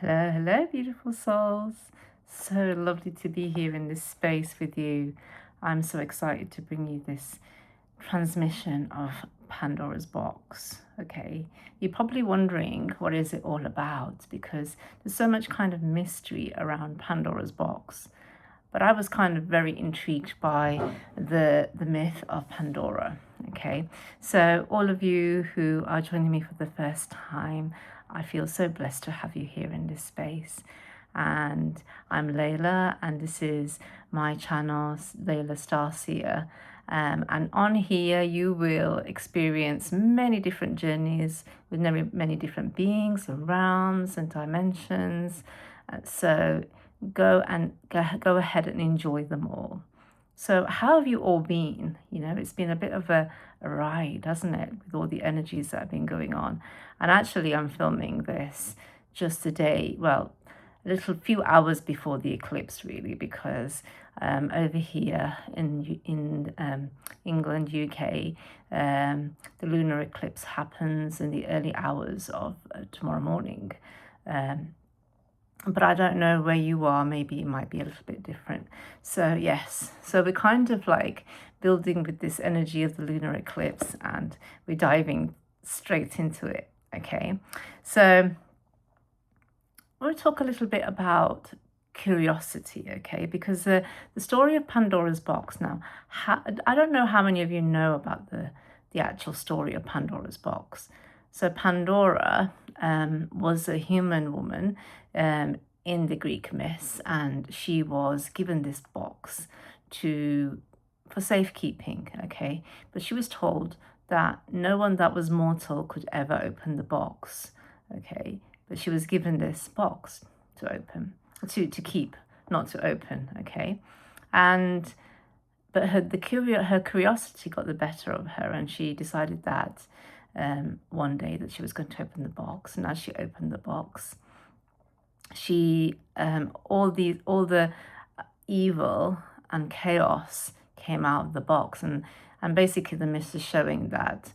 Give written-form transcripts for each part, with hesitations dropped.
Hello, hello, beautiful souls. So lovely to be here in this space with you. I'm so excited to bring you this transmission of Pandora's box. Okay, you're probably wondering what is it all about because there's so much kind of mystery around Pandora's box. But I was kind of very intrigued by the myth of Pandora. Okay, so all of you who are joining me for the first time, I feel so blessed to have you here in this space. And I'm Layla, and this is my channel, Layla Starseer. And on here, you will experience many different journeys with many different beings and realms and dimensions. So go ahead and enjoy them all. So how have you all been? It's been a bit of a ride, hasn't it, with all the energies that have been going on. And actually, I'm filming this just a day, well, a little few hours before the eclipse, really, because over here in England, UK, the lunar eclipse happens in the early hours of tomorrow morning. But I don't know where you are. Maybe it might be a little bit different. So yes, so we're kind of like building with this energy of the lunar eclipse, and we're diving straight into it. Okay, so I want to talk a little bit about curiosity, okay? Because the story of Pandora's box now, I don't know how many of you know about the actual story of Pandora's box. So Pandora was a human woman in the Greek myths, and she was given this box for safekeeping, okay? But she was told that no one that was mortal could ever open the box, okay? But she was given this box to open, to keep, not to open, okay? But her curiosity got the better of her, and she decided that one day that she was going to open the box. And as she opened the box, she all the evil and chaos came out of the box, and basically the myth is showing that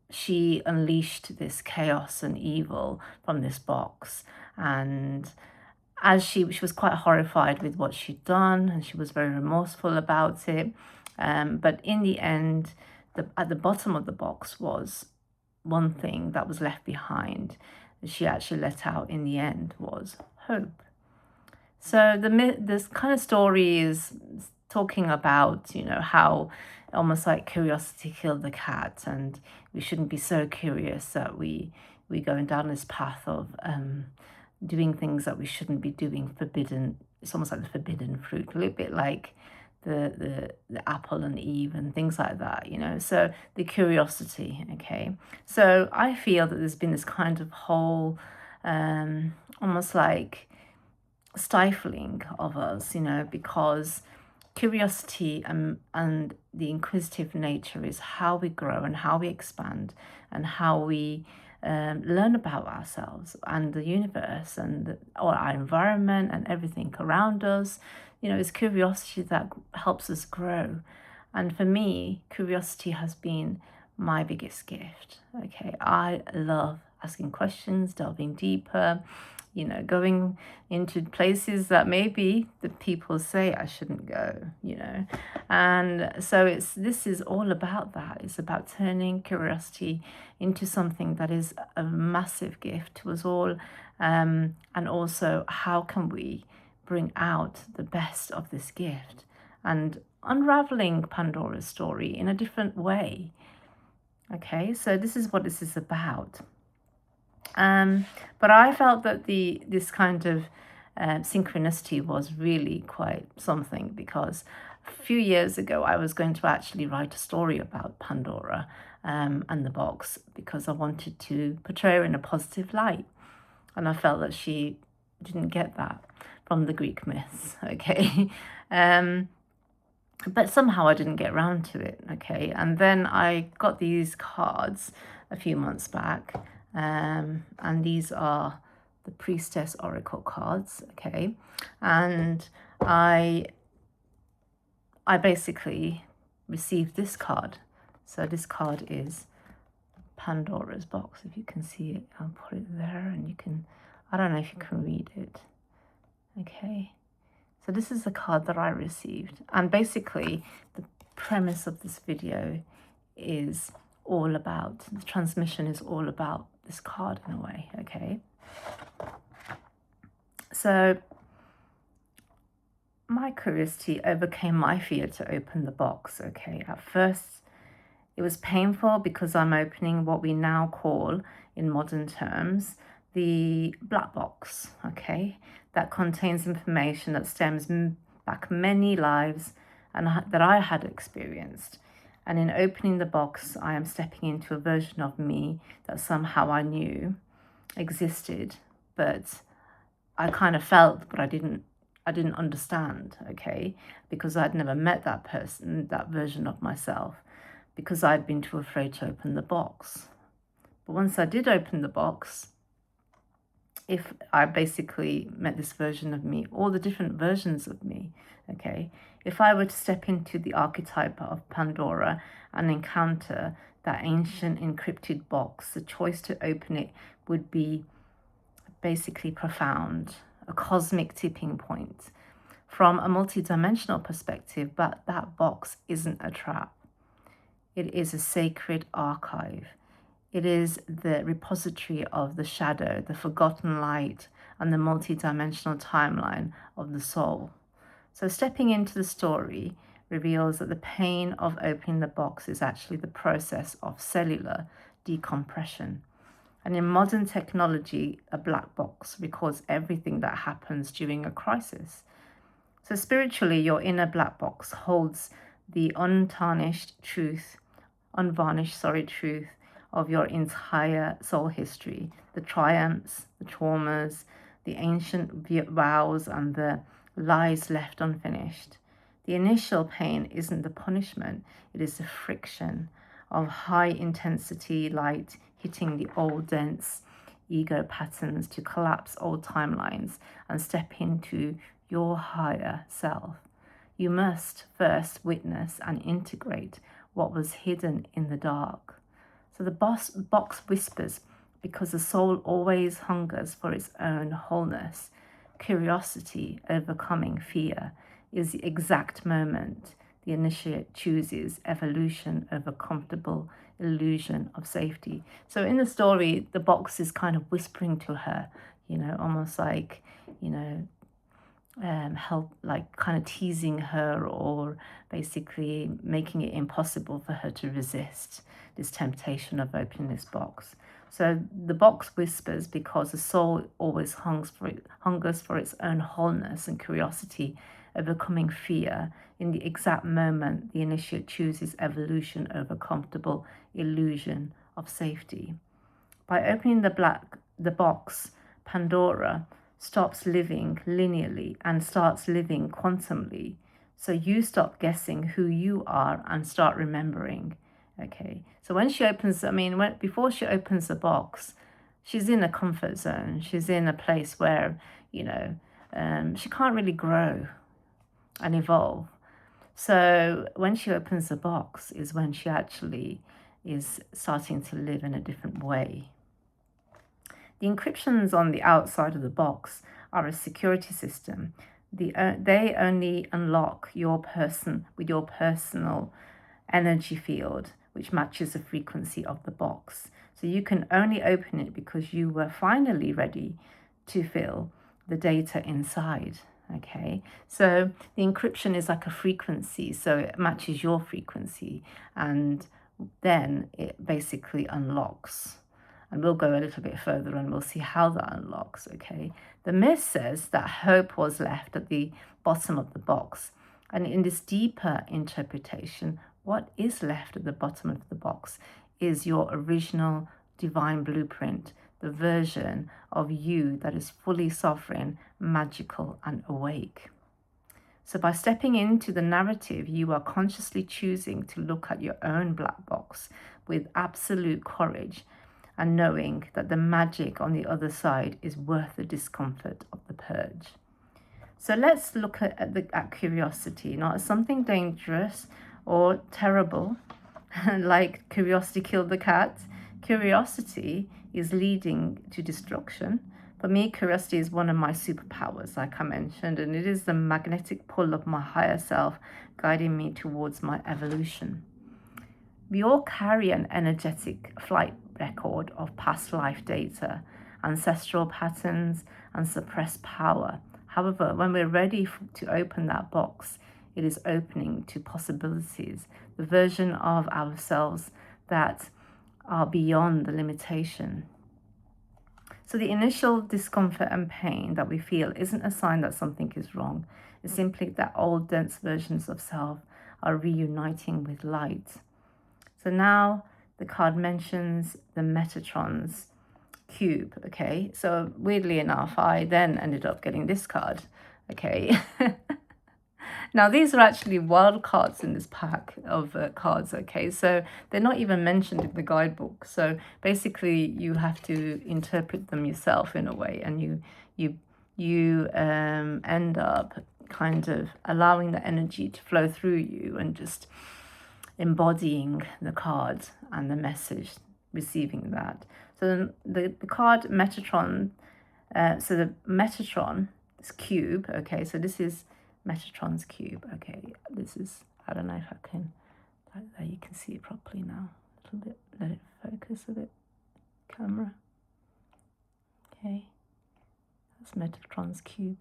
she unleashed this chaos and evil from this box. And as she was quite horrified with what she'd done, and she was very remorseful about it. But in the end, at the bottom of the box was one thing that was left behind that she actually let out in the end was hope. So this kind of story is talking about, how almost like curiosity killed the cat, and we shouldn't be so curious that we're going down this path of doing things that we shouldn't be doing, forbidden. It's almost like the forbidden fruit, a little bit like the apple and Eve and things like that, So the curiosity, okay. So I feel that there's been this kind of whole, almost like stifling of us, because curiosity and the inquisitive nature is how we grow and how we expand and how we learn about ourselves and the universe and our environment and everything around us. It's curiosity that helps us grow. And for me, curiosity has been my biggest gift. Okay, I love asking questions, delving deeper, going into places that maybe the people say I shouldn't go, And so this is all about that. It's about turning curiosity into something that is a massive gift to us all. And also, how can we bring out the best of this gift and unraveling Pandora's story in a different way? Okay, so this is what this is about. But I felt that this kind of synchronicity was really quite something, because a few years ago I was going to actually write a story about Pandora and the box, because I wanted to portray her in a positive light, and I felt that she didn't get that from the Greek myths, okay. But somehow I didn't get around to it, okay. And then I got these cards a few months back, and these are the Priestess Oracle cards, okay. And I basically received this card. So this card is Pandora's box. If you can see it, I'll put it there, and I don't know if you can read it. Okay, so this is the card that I received, and basically the premise of this video is all about, the transmission is all about this card in a way. Okay, so my curiosity overcame my fear to open the box. Okay, at first it was painful because I'm opening what we now call, in modern terms, the black box. Okay, that contains information that stems back many lives and that I had experienced. And in opening the box, I am stepping into a version of me that somehow I knew existed, but I kind of felt, but I didn't understand. Okay, because I'd never met that person, that version of myself, because I'd been too afraid to open the box. But once I did open the box, if I basically met this version of me, all the different versions of me, okay, if I were to step into the archetype of Pandora and encounter that ancient encrypted box, the choice to open it would be basically profound, a cosmic tipping point from a multidimensional perspective. But that box isn't a trap. It is a sacred archive. It is the repository of the shadow, the forgotten light, and the multidimensional timeline of the soul. So stepping into the story reveals that the pain of opening the box is actually the process of cellular decompression. And in modern technology, a black box records everything that happens during a crisis. So spiritually, your inner black box holds the unvarnished truth of your entire soul history, the triumphs, the traumas, the ancient vows, and the lies left unfinished. The initial pain isn't the punishment, it is the friction of high intensity light hitting the old dense ego patterns to collapse old timelines and step into your higher self. You must first witness and integrate what was hidden in the dark. So the box whispers because the soul always hungers for its own wholeness. Curiosity overcoming fear is the exact moment the initiate chooses evolution over comfortable illusion of safety. So in the story, the box is kind of whispering to her, almost like, help, like kind of teasing her, or basically making it impossible for her to resist this temptation of opening this box. So the box whispers because the soul always hungers for its own wholeness and curiosity, overcoming fear in the exact moment the initiate chooses evolution over comfortable illusion of safety. By opening the box, Pandora stops living linearly and starts living quantumly. So you stop guessing who you are and start remembering. Okay, so when she opens, before she opens the box, she's in a comfort zone. She's in a place where, she can't really grow and evolve. So when she opens the box is when she actually is starting to live in a different way. The encryptions on the outside of the box are a security system. They only unlock your person with your personal energy field, which matches the frequency of the box. So you can only open it because you were finally ready to feel the data inside. Okay, so the encryption is like a frequency, so it matches your frequency, and then it basically unlocks. And we'll go a little bit further and we'll see how that unlocks. Okay, the myth says that hope was left at the bottom of the box, and in this deeper interpretation, what is left at the bottom of the box is your original divine blueprint, the version of you that is fully sovereign, magical, and awake. So by stepping into the narrative, you are consciously choosing to look at your own black box with absolute courage and knowing that the magic on the other side is worth the discomfort of the purge. So let's look at curiosity, not as something dangerous or terrible, like curiosity killed the cat. Curiosity is leading to destruction, For me, curiosity is one of my superpowers, like I mentioned, and it is the magnetic pull of my higher self guiding me towards my evolution. We all carry an energetic flight record of past life data, ancestral patterns, and suppressed power. However, when we're ready to open that box, it is opening to possibilities, the version of ourselves that are beyond the limitation. So the initial discomfort and pain that we feel isn't a sign that something is wrong. It's simply that old dense versions of self are reuniting with light. So now the card mentions the Metatron's cube, okay? So weirdly enough, I then ended up getting this card, okay? Now, these are actually wild cards in this pack of cards, okay? So they're not even mentioned in the guidebook. So basically, you have to interpret them yourself in a way, and you end up kind of allowing the energy to flow through you and just embodying the card and the message, receiving that. So the card Metatron, so the Metatron, this cube, okay, so this is Metatron's cube, okay, this is, I don't know if I can, there you can see it properly now, a little bit, let it focus a bit, camera, okay, that's Metatron's cube.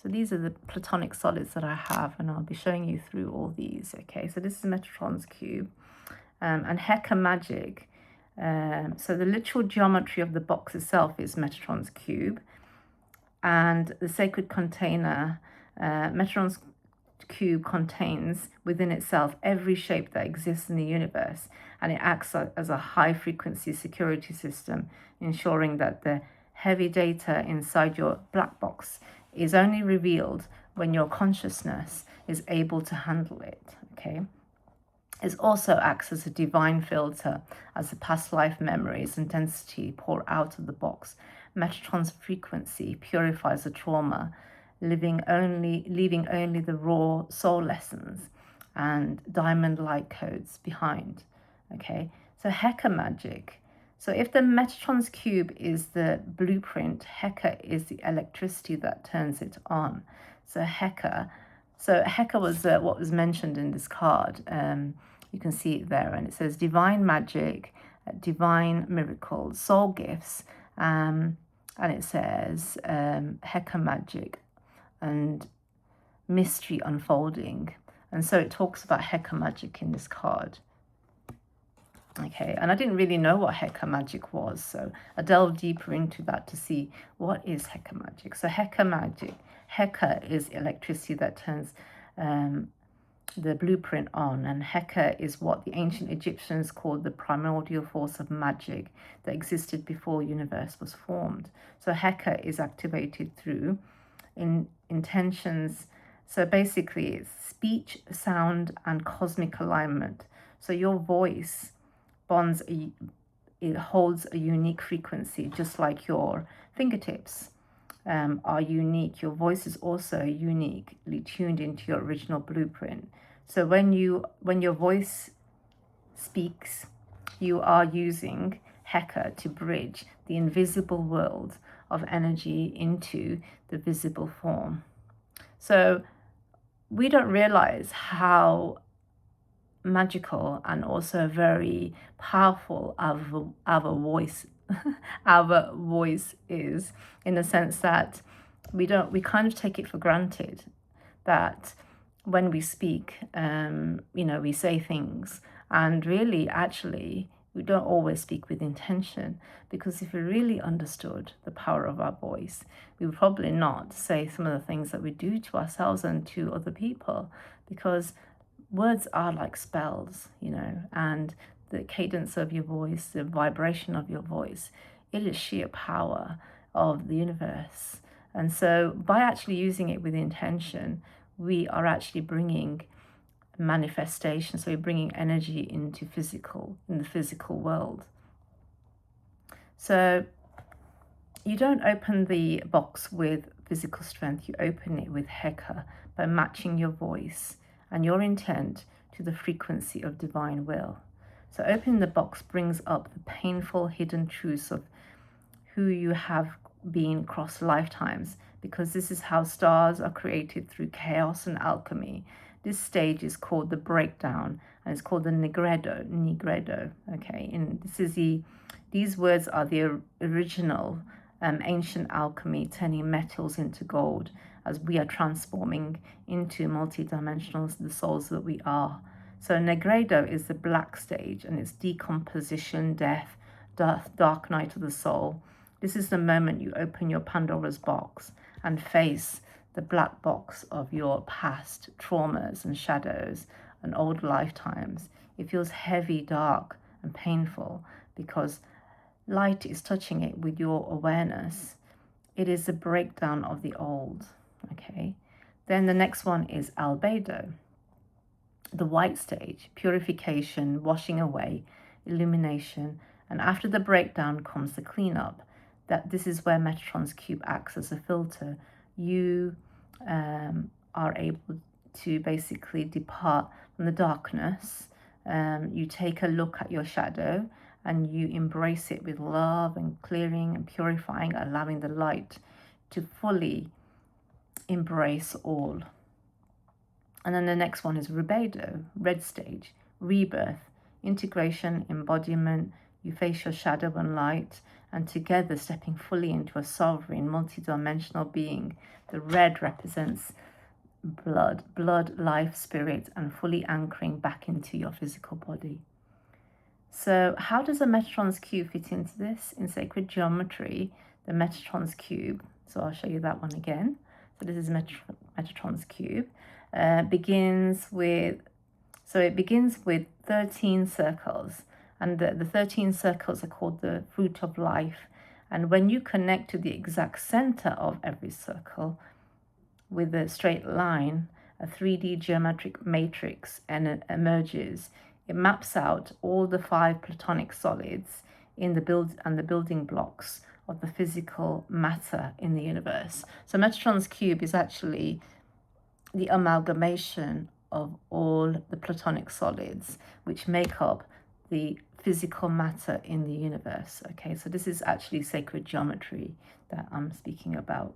So these are the platonic solids that I have, and I'll be showing you through all these, okay, so this is Metatron's cube, and Heka Magic, so the literal geometry of the box itself is Metatron's cube, and the sacred container, Metatron's cube contains within itself every shape that exists in the universe, and it acts as a high frequency security system, ensuring that the heavy data inside your black box is only revealed when your consciousness is able to handle it, okay? It also acts as a divine filter as the past life memories and density pour out of the box. Metatron's frequency purifies the trauma, leaving only the raw soul lessons and diamond light codes behind. Okay, so Heka Magic. So if the Metatron's cube is the blueprint, Heka is the electricity that turns it on. So Heka was what was mentioned in this card. You can see it there, and it says divine magic, divine miracles, soul gifts, and it says Heka Magic and mystery unfolding. And so it talks about Heka Magic in this card. Okay, and I didn't really know what Heka Magic was, so I delved deeper into that to see what is Heka Magic. So Heka Magic, Heka is electricity that turns the blueprint on, and Heka is what the ancient Egyptians called the primordial force of magic that existed before the universe was formed. So Heka is activated through intentions. So basically it's speech, sound, and cosmic alignment. So your voice it holds a unique frequency, just like your fingertips are unique. Your voice is also uniquely tuned into your original blueprint. So when your voice speaks, you are using Heka to bridge the invisible world of energy into the visible form. So we don't realize how magical and also very powerful our voice our voice is, in the sense that we kind of take it for granted that when we speak, we say things, and really actually we don't always speak with intention, because if we really understood the power of our voice, we would probably not say some of the things that we do to ourselves and to other people, because words are like spells, and the cadence of your voice, the vibration of your voice, it is sheer power of the universe. And so by actually using it with intention, we are actually bringing manifestation. So we're bringing energy in the physical world. So you don't open the box with physical strength, you open it with Heka by matching your voice and your intent to the frequency of divine will. So opening the box brings up the painful hidden truths of who you have been across lifetimes, because this is how stars are created, through chaos and alchemy. This stage is called the breakdown, and it's called the Nigredo. Okay, and these words are the original ancient alchemy, turning metals into gold as we are transforming into multidimensionals, the souls that we are. So Nigredo is the black stage, and it's decomposition, death, dark night of the soul. This is the moment you open your Pandora's box and face the black box of your past traumas and shadows and old lifetimes. It feels heavy, dark, and painful because light is touching it with your awareness. It is the breakdown of the old. Okay. Then the next one is Albedo, the white stage, purification, washing away, illumination, and after the breakdown comes the cleanup. That this is where Metatron's cube acts as a filter. You are able to basically depart from the darkness. You take a look at your shadow and you embrace it with love and clearing and purifying, allowing the light to fully embrace all. And then the next one is Rubedo, red stage, rebirth, integration, embodiment. You face your shadow and light, and together stepping fully into a sovereign, multidimensional being. The red represents blood, life, spirit, and fully anchoring back into your physical body. So how does a Metatron's cube fit into this? In sacred geometry, the Metatron's cube, so I'll show you that one again. So this is Metatron's cube. Begins with 13 circles, and the 13 circles are called the fruit of life. And when you connect to the exact center of every circle with a straight line, a 3D geometric matrix emerges. It maps out all the 5 platonic solids in the building blocks of the physical matter in the universe. So Metatron's cube is actually the amalgamation of all the platonic solids which make up the physical matter in the universe. Okay, so this is actually sacred geometry that I'm speaking about.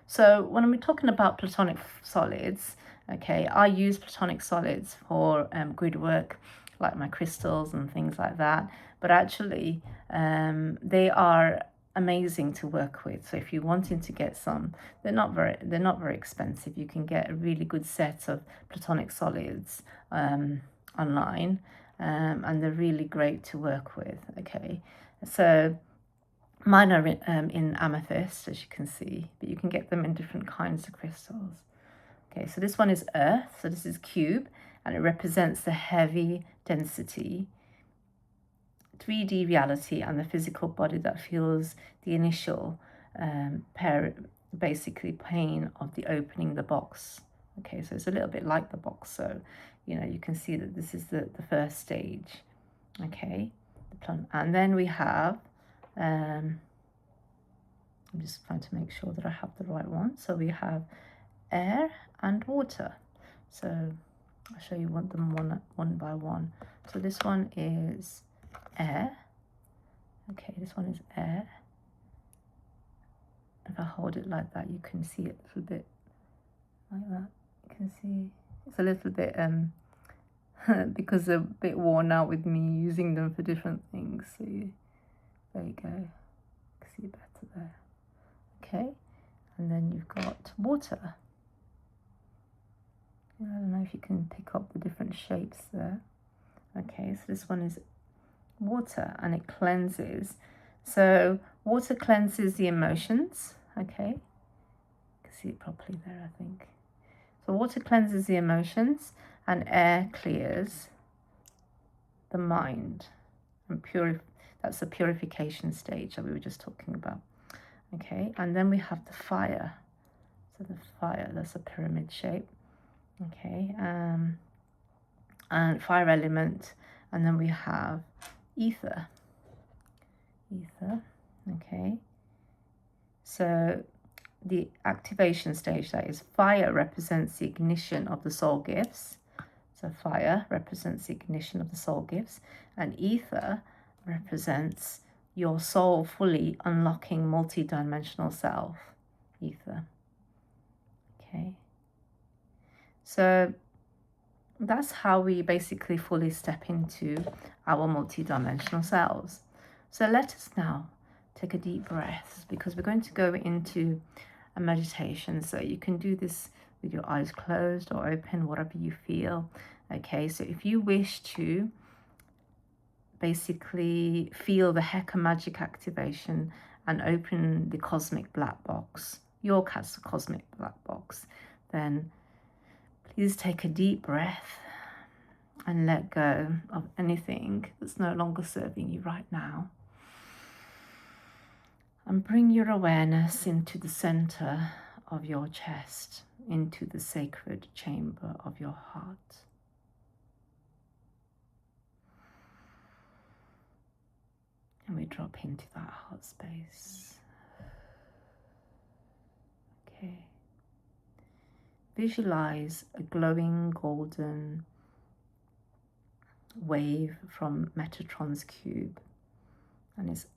So when we're talking about platonic solids, okay, I use platonic solids for grid work, like my crystals and things like that. But actually, they are amazing to work with. So if you're wanting to get some, they're not very expensive. You can get a really good set of platonic solids online, and they're really great to work with. Okay, so mine are in amethyst, as you can see, but you can get them in different kinds of crystals. Okay, so this one is earth, so this is cube, and it represents the heavy density, 3D reality, and the physical body that feels the initial basically pain of the opening the box. Okay, so it's a little bit like the box, so you can see that this is the first stage. Okay, and then we have I'm just trying to make sure that I have the right one. So we have air and water. So I'll show you them one by one. So this one is air. Okay, this one is air. If I hold it like that, you can see it a little bit like that. You can see it's a little bit because they're a bit worn out with me using them for different things. So there you go. You can see it better there. Okay, and then you've got water. I don't know if you can pick up the different shapes there. Okay, so this one is water, and it cleanses. So water cleanses the emotions. Okay, you can see it properly there, I think. So water cleanses the emotions, and air clears the mind. And that's the purification stage that we were just talking about. Okay, and then we have the fire. So the fire, that's a pyramid shape. Okay, and fire element, and then we have ether. Okay, so the activation stage, that is fire, represents the ignition of the soul gifts. So fire represents the ignition of the soul gifts, and ether represents your soul fully unlocking multidimensional self, ether. Okay. So that's how we basically fully step into our multidimensional selves. So let us now take a deep breath, because we're going to go into a meditation. So you can do this with your eyes closed or open, whatever you feel. Okay, so if you wish to basically feel the Heka Magic activation and open the cosmic black box, your cosmic black box, then please take a deep breath and let go of anything that's no longer serving you right now. And bring your awareness into the center of your chest, into the sacred chamber of your heart. And we drop into that heart space. Okay. Visualize a glowing golden wave from Metatron's cube, and it's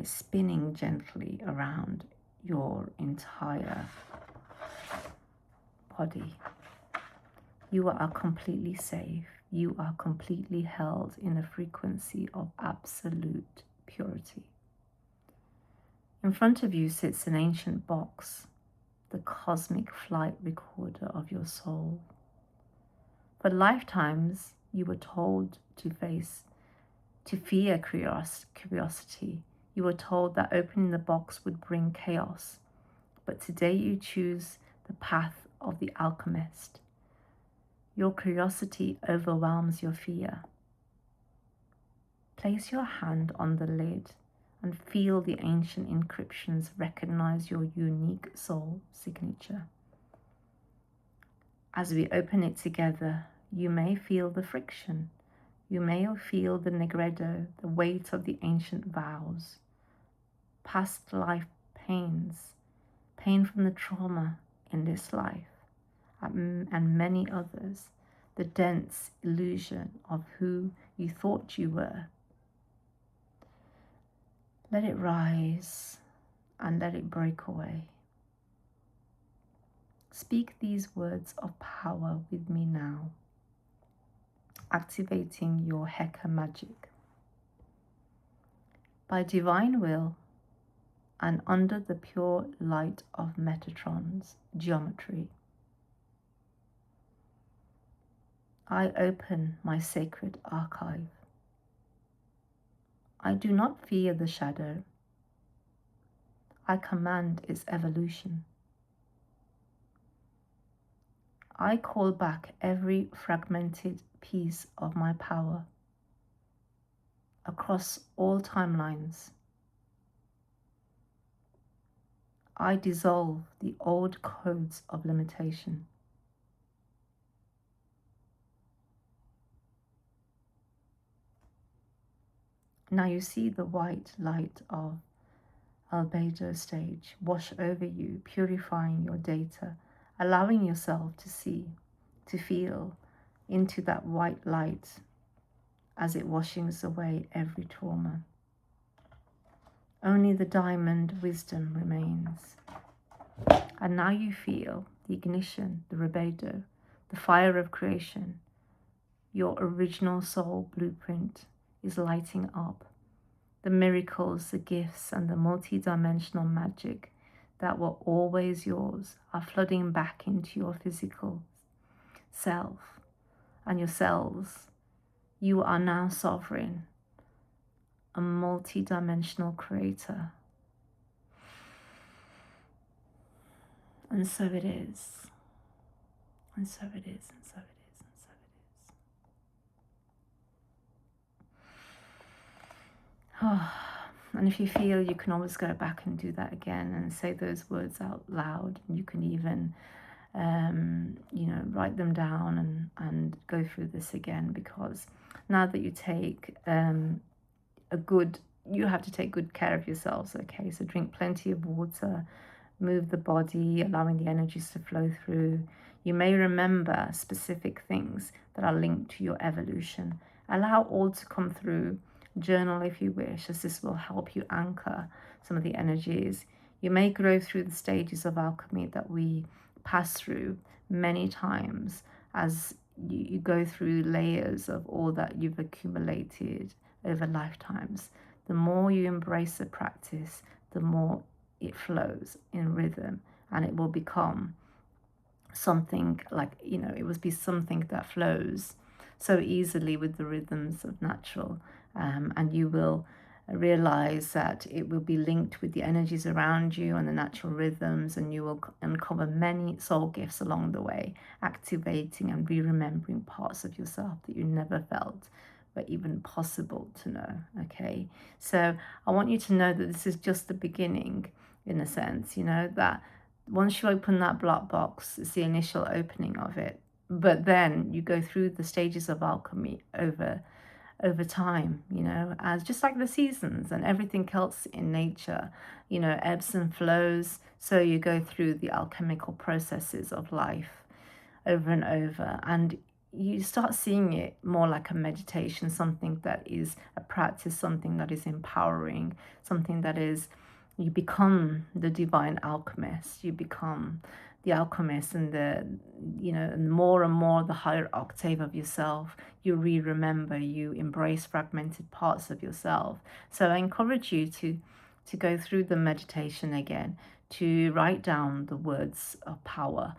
spinning gently around your entire body. You are completely safe. You are completely held in a frequency of absolute purity. In front of you sits an ancient box, the cosmic flight recorder of your soul. For lifetimes, you were told to fear curiosity. You were told that opening the box would bring chaos. But today you choose the path of the alchemist. Your curiosity overwhelms your fear. Place your hand on the lid and feel the ancient encryptions recognize your unique soul signature. As we open it together, you may feel the friction. You may feel the Nigredo, the weight of the ancient vows, past life pains, pain from the trauma in this life, and many others, the dense illusion of who you thought you were. Let it rise and let it break away. Speak these words of power with me now, activating your Heka Magic. By divine will and under the pure light of Metatron's geometry, I open my sacred archive. I do not fear the shadow. I command its evolution. I call back every fragmented piece of my power across all timelines. I dissolve the old codes of limitation. Now you see the white light of Albedo stage wash over you, purifying your data, allowing yourself to see, to feel into that white light as it washes away every trauma. Only the diamond wisdom remains. And now you feel the ignition, the Rubedo, the fire of creation. Your original soul blueprint is lighting up. The miracles, the gifts, and the multidimensional magic that were always yours are flooding back into your physical self and your cells. You are now sovereign, a multidimensional creator. And so it is. And so it is, and so it is, and so it is. Oh, and if you feel, you can always go back and do that again and say those words out loud. And you can even, write them down and go through this again, because now that you take you have to take good care of yourselves, okay? So drink plenty of water, move the body, allowing the energies to flow through. You may remember specific things that are linked to your evolution. Allow all to come through journal if you wish, as this will help you anchor some of the energies. You may go through the stages of alchemy that we pass through many times as you go through layers of all that you've accumulated over lifetimes. The more you embrace the practice, the more it flows in rhythm, and it will become something like, it will be something that flows so easily with the rhythms of natural, and you will realize that it will be linked with the energies around you and the natural rhythms, and you will uncover many soul gifts along the way, activating and re-remembering parts of yourself that you never felt were even possible to know. Okay, so I want you to know that this is just the beginning, in a sense, that once you open that black box, it's the initial opening of it. But then you go through the stages of alchemy over time, as just like the seasons and everything else in nature, ebbs and flows. So you go through the alchemical processes of life over and over, and you start seeing it more like a meditation, something that is a practice, something that is empowering, something that is, you become the divine alchemist. You become the alchemist, and and more and more the higher octave of yourself you remember, you embrace fragmented parts of yourself. So I encourage you to go through the meditation again, to write down the words of power,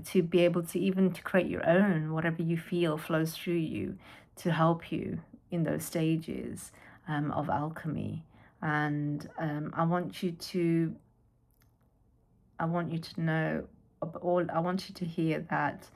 to be able to even to create your own, whatever you feel flows through you, to help you in those stages of alchemy. And I want you to know I want you to hear that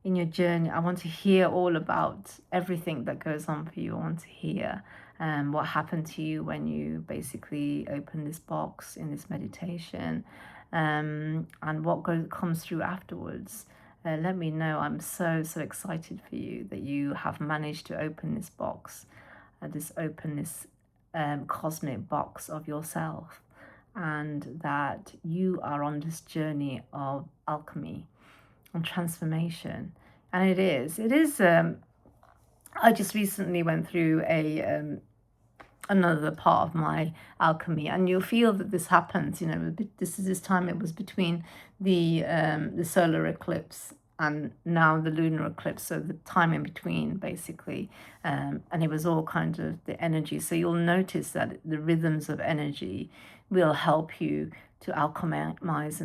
in your journey. I want to hear all about everything that goes on for you. I want to hear what happened to you when you basically open this box in this meditation, and what comes through afterwards. Let me know. I'm so excited for you that you have managed to open this box, this cosmic box of yourself, and that you are on this journey of alchemy and transformation. And it is I just recently went through another part of my alchemy, and you'll feel that this happens. This time it was between the solar eclipse and now the lunar eclipse, so the time in between, basically, and it was all kind of the energy. So you'll notice that the rhythms of energy will help you to alchemize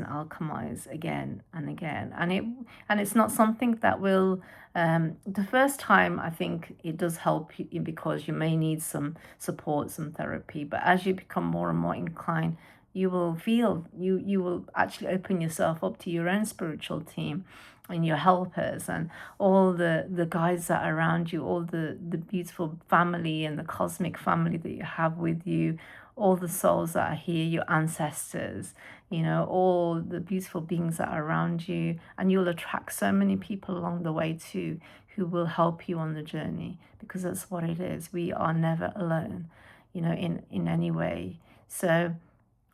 again and again, and it's not something that will, the first time I think it does help you because you may need some support, some therapy, but as you become more and more inclined, you will feel you will actually open yourself up to your own spiritual team and your helpers and all the guides that are around you, all the beautiful family and the cosmic family that you have with you, all the souls that are here, your ancestors, all the beautiful beings that are around you. And you'll attract so many people along the way too, who will help you on the journey, because that's what it is. We are never alone, in any way. So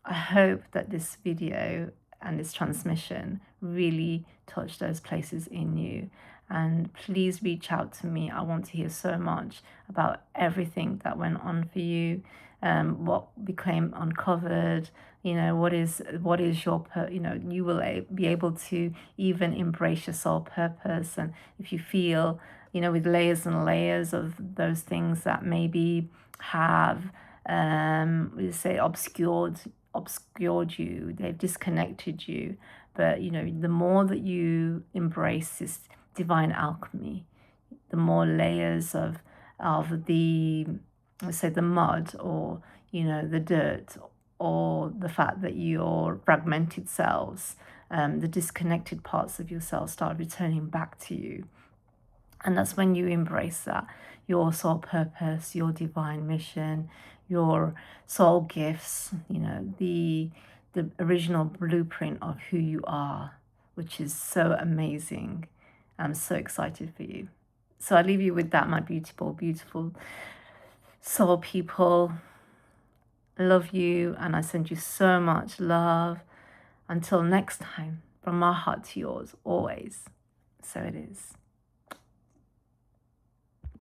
I hope that this video and this transmission really touched those places in you. And please reach out to me. I want to hear so much about everything that went on for you, what became uncovered, what is your, you will be able to even embrace your soul purpose. And if you feel, with layers and layers of those things that maybe have, we say, obscured you, they've disconnected you. But the more that you embrace this divine alchemy, the more layers of the, let's say, the mud, or the dirt, or the fact that your fragmented selves, the disconnected parts of yourself, start returning back to you. And that's when you embrace that, your soul purpose, your divine mission, your soul gifts, the original blueprint of who you are, which is so amazing. I'm so excited for you. So I leave you with that, my beautiful, beautiful soul people. I love you, and I send you so much love. Until next time, from my heart to yours, always. So it is.